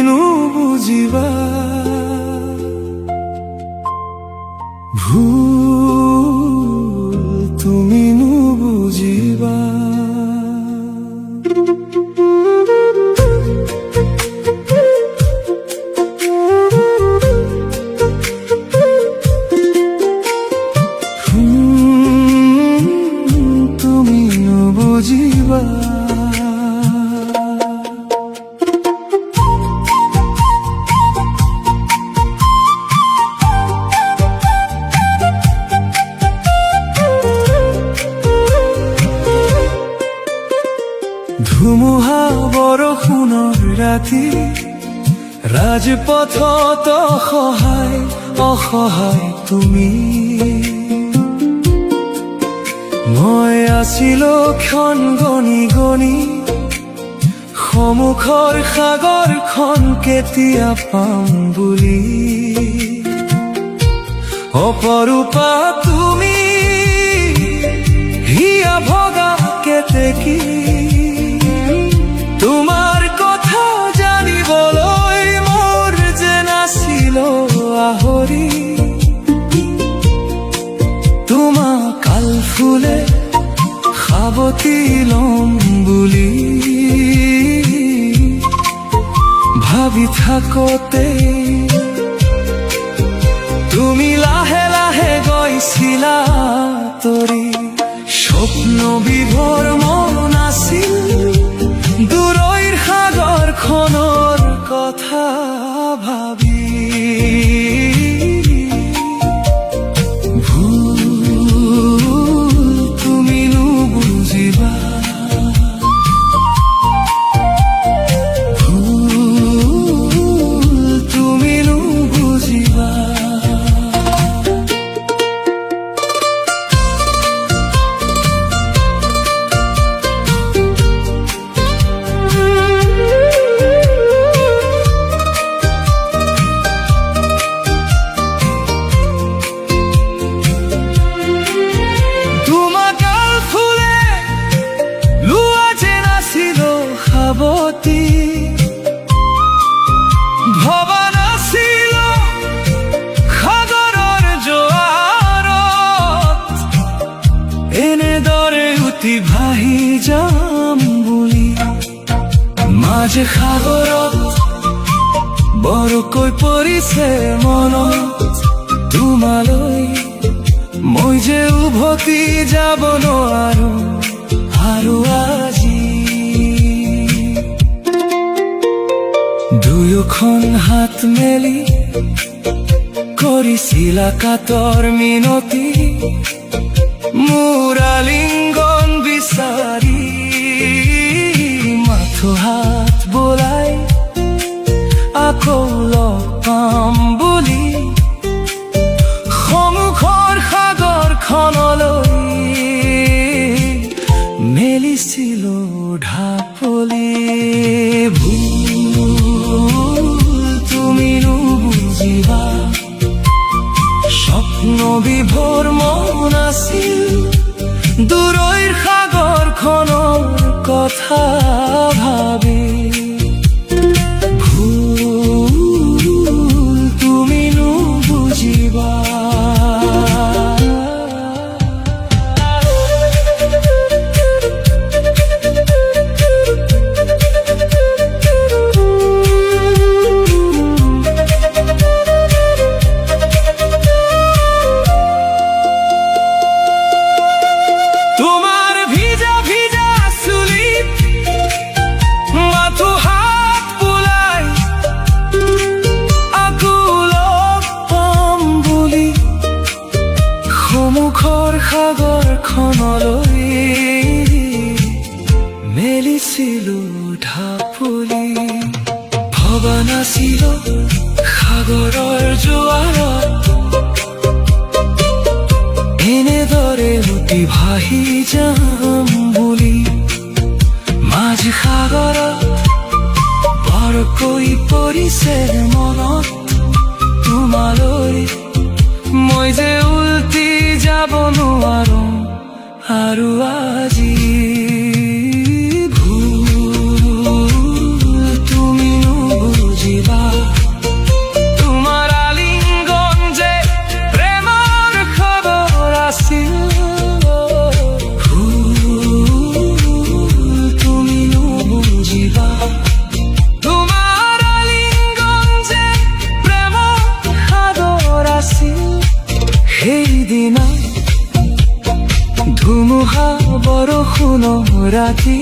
নুবুজিবা ভুল তুমি নুবুজিবা তুমি নুবুজিবা ধুমুহা বৰষুণৰ ৰাতি ৰাজপথত অসহায় তুমি মই আছিলো ক্ষণ গণি গণি সমুখৰ সাগৰখন কেতিয়া পাম বুলি অপৰূপা তুমি হিয়া ভগা কেতেকী তোমাৰ কথা জানিবলৈ মোৰ যে নাছিল আহৰি তোমাক কাল ফুলে সাৱটি লম বুলি ভাবি থাকোতে তুমি লাহে লাহে গৈছিলা তৰি স্বপ্ন বিভোৰ মন আছিল দূৰৈৰ সাগৰখনৰ কথা ভাবি ভুল তুমি নুবুজিবা ভুল তুমি নুবুজিবা ভবা নাছিল সাগৰৰ জোৱাৰত এনেদৰে উটি ভাহি যাম বুলি মাজে সাগৰত বৰকৈ পৰিছে মনত তোমালৈ মই যে উভতি যাব নোৱাৰো আৰু আজি দুয়োখন হাত মেলি কৰিছিলা কাতৰ মিনতি মোৰ আলিংগন বিচাৰি মাথো হাত বোলাই আকৌ লগ পাম বুলি সমুখৰ সাগৰখনলৈ মেলিছিলো ঢাপলি তুমি নুবুজিবা স্বপ্ন বিভোৰ মন আছিল দূৰৈৰ সাগৰখনৰ কথা ভাবি ভুল তুমি নুবুজিবা সমুখৰ সাগৰখনলৈ মেলিছিলো ঢাপলি ভবা নাছিল সাগৰৰ জোৱাৰত এনেদৰে উটি ভাহি যাম বুলি মাঝ সাগৰত বৰকৈ পৰিছে মনত তোমালৈ মই যে উল্টি যাব নোৱাৰো আৰু আজি ভুল তুমি নুবুজিবা কোনো ৰাতি